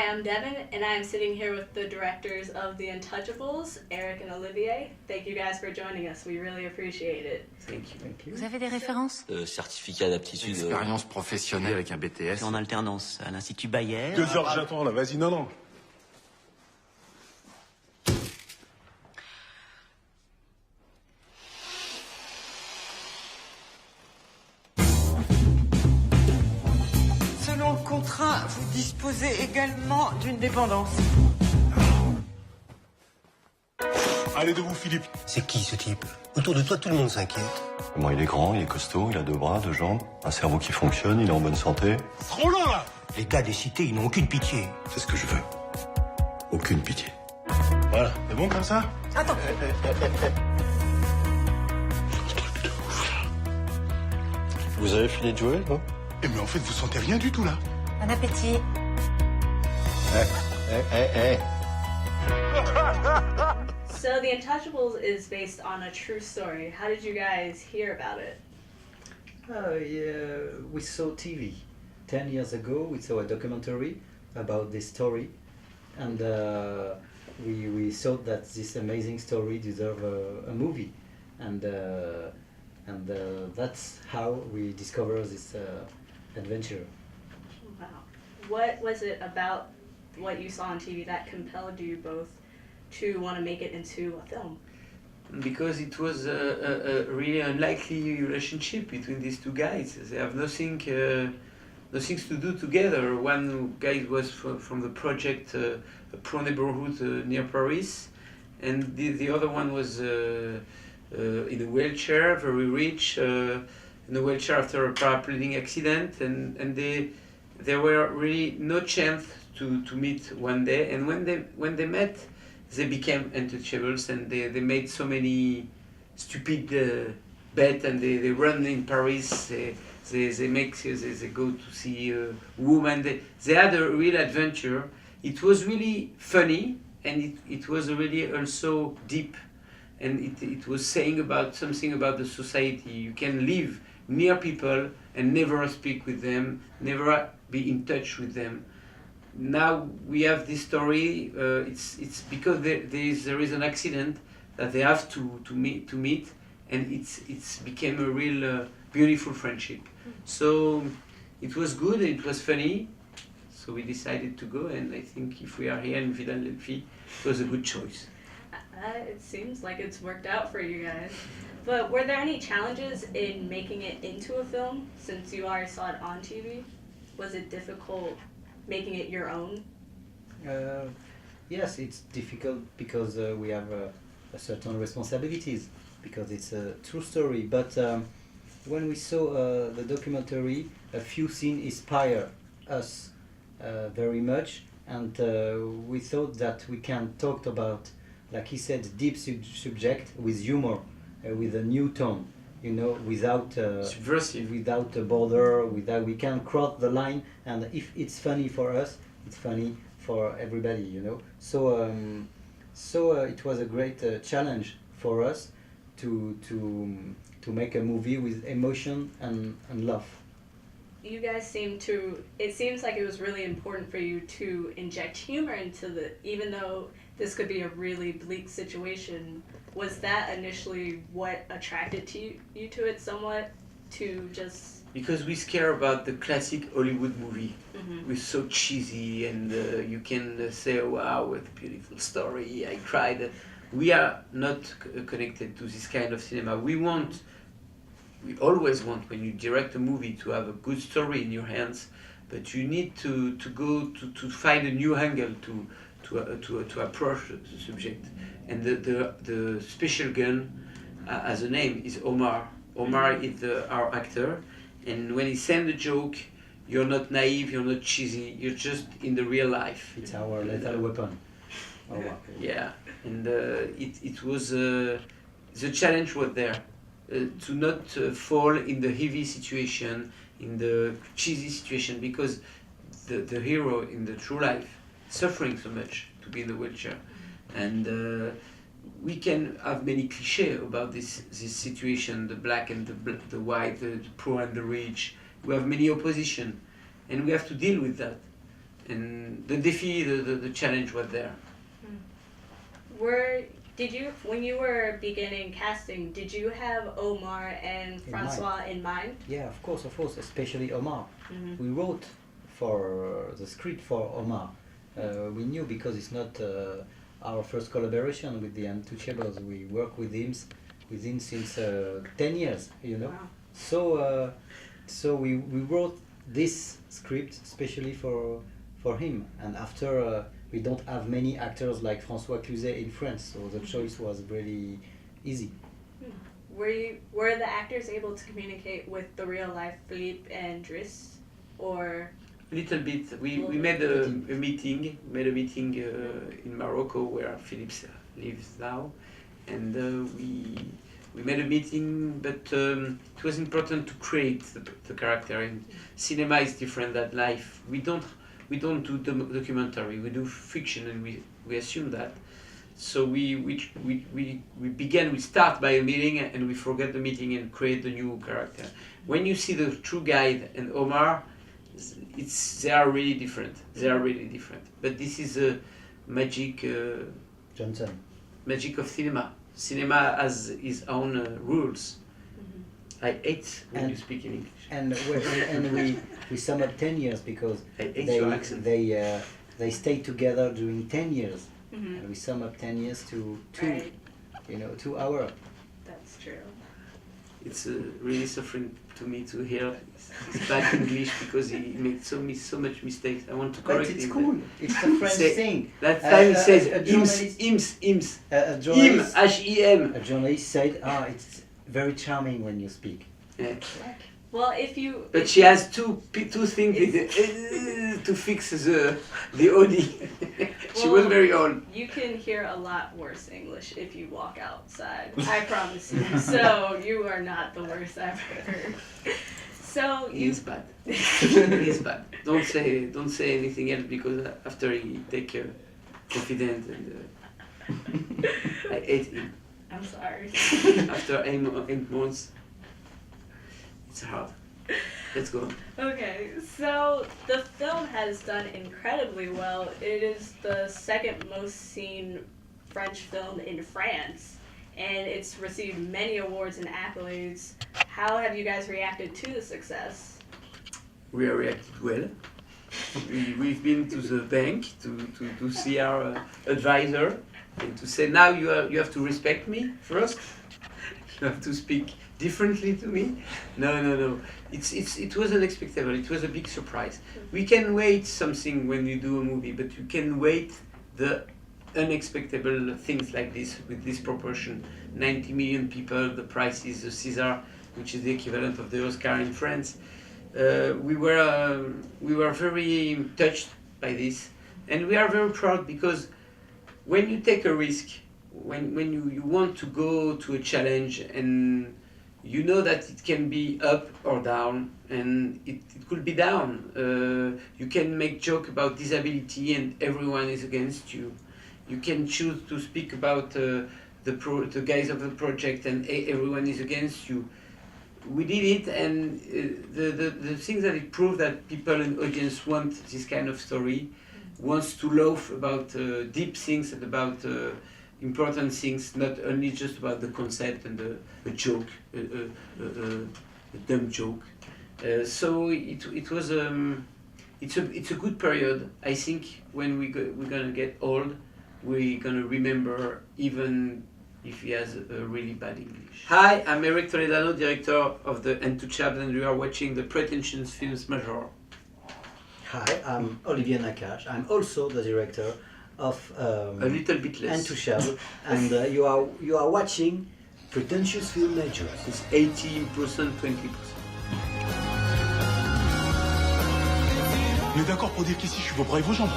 I'm Devin, and I'm sitting here with the directors of the Intouchables, Eric and Olivier. Thank you guys for joining us. We really appreciate it. Thank you. Thank you. Vous avez des références? Certificat d'aptitude. Expérience professionnelle avec un BTS. En alternance à l'Institut Bayer. 2 heures j'attends là, vas-y, non. Selon le contrat, vous disposez également d'une dépendance. Allez debout, Philippe. C'est qui ce type? Autour de toi, tout le monde s'inquiète. Bon, il est grand, il est costaud, il a 2 bras, 2 jambes, un cerveau qui fonctionne, il est en bonne santé. C'est trop lent là. Les gars des cités, ils n'ont aucune pitié. C'est ce que je veux. Aucune pitié. Voilà, c'est bon comme ça? Attends. Vous avez fini de jouer, non? Eh mais en fait, vous sentez rien du tout là. Bon appétit. So the Intouchables is based on a true story. How did you guys hear about it? Yeah, we saw TV. 10 years ago, we saw a documentary about this story, and we thought that this amazing story deserved a movie, and that's how we discovered this adventure. Wow. What was it about what you saw on TV that compelled you both to want to make it into a film? Because it was a really unlikely relationship between these two guys. They have nothing to do together. One guy was from the project a Pro Neighborhood near Paris, and the other one was in a wheelchair, very rich, in a wheelchair after a paraplegic accident, and there were really no chance to meet one day. And when they met, they became Intouchables, and they made so many stupid bets, and they run in Paris. They go to see a woman. They had a real adventure. It was really funny, and it was really also deep, and it was saying about something about the society. You can live near people and never speak with them, never be in touch with them. Now we have this story. It's because there is an accident that they have to meet, and it's became a real beautiful friendship. So it was good. It was funny. So we decided to go, and I think if we are here in Philadelphia, it was a good choice. It seems like it's worked out for you guys. But were there any challenges in making it into a film since you already saw it on TV? Was it difficult making it your own? Yes, it's difficult because we have certain responsibilities, because it's a true story. But when we saw the documentary, a few scenes inspired us very much, and we thought that we can talk about, like he said, deep subject with humor, with a new tone, you know, without subversive, without a border, without, we can cross the line, and if it's funny for us, it's funny for everybody, you know. So it was a great challenge for us to make a movie with emotion and love. You guys it seems like it was really important for you to inject humor into even though this could be a really bleak situation. Was that initially what attracted you to it somewhat? To just... Because we care about the classic Hollywood movie. Mm-hmm. We're so cheesy, and you can say, wow, what a beautiful story, I cried. We are not connected to this kind of cinema. We always want, when you direct a movie, to have a good story in your hands, but you need to go to find a new angle to approach the subject. And the special gun, as a name, is Omar. Omar is our actor, and when he sends a joke, you're not naive, you're not cheesy, you're just in the real life. It's our lethal weapon. Omar. Yeah, and it was the challenge was there. To not fall in the heavy situation, in the cheesy situation, because the hero in the true life is suffering so much to be in the wheelchair, and we can have many cliches about this situation: the black and the white, the poor and the rich. We have many opposition, and we have to deal with that. and the défi, the challenge was there. When you were beginning casting, did you have Omar and Francois in mind? Yeah, of course, especially Omar. Mm-hmm. We wrote for the script for Omar. We knew because it's not our first collaboration with the Intouchables. We work with him since 10 years, you know. Wow. So we wrote this script especially for him. And after we don't have many actors like François Cluzet in France, so the choice was really easy. Were the actors able to communicate with the real life Philippe and Driss, or? A little bit. We made a meeting. In Morocco where Philippe lives now, and we made a meeting. But it was important to create the character. And cinema is different than life. We don't do documentary. We do fiction, and we assume that. So we start by a meeting and we forget the meeting and create the new character. When you see the true guide and Omar, they are really different. But this is a magic. Johnson. Magic of cinema. Cinema has its own rules. Mm-hmm. I hate when you speak in English. And we sum up 10 years because I hate your accent. they stayed together during 10 years. Mm-hmm. And we sum up 10 years to Right. 2 hours. That's true. It's really suffering to me to hear his bad English because he makes so much mistakes. I want to But correct it's him. cool. It's a French thing. That time he says a journalist- ims. A Him, journalist, H-E-M. a journalist said, it's very charming when you speak. Yeah. Well, if you. But she has two things with to fix the OD. She was very old. You can hear a lot worse English if you walk outside. I promise you. So you are not the worst I've heard. So you. He's bad. He's bad. Don't say anything else because after he take confidence and I hate him. I'm sorry. After 8 months, it's hard. Let's go. Okay, so the film has done incredibly well. It is the second most seen French film in France, and it's received many awards and accolades. How have you guys reacted to the success? We have reacted well. We've been to the bank to see our advisor and to say now you have to respect me first. You have to speak differently to me. No. It was unexpected. It was a big surprise. We can wait something when you do a movie, but you can wait the unexpected things like this with this proportion. 90 million people. The prize is the César, which is the equivalent of the Oscar in France. We were very touched by this, and we are very proud because when you take a risk, when you want to go to a challenge and you know that it can be up or down, and it could be down. You can make joke about disability and everyone is against you. You can choose to speak about the guys of the project and everyone is against you. We did it, and the thing that it proved that people in audience want this kind of story, wants to laugh about deep things and about important things, not only just about the concept and a joke, a dumb joke. So it was it's a good period. I think when we're gonna get old, we're gonna remember even if he has a really bad English. Hi, I'm Eric Toledano, director of the Intouchables, and you are watching the Pretentious Films Major. Hi, I'm Oliver Nakache. I'm also the director of A little bit less. Intouchables, and you are watching Pretentious Film Major. It's 80%, 20%. On est d'accord pour dire qu'ici, je suis vos bras et vos jambes.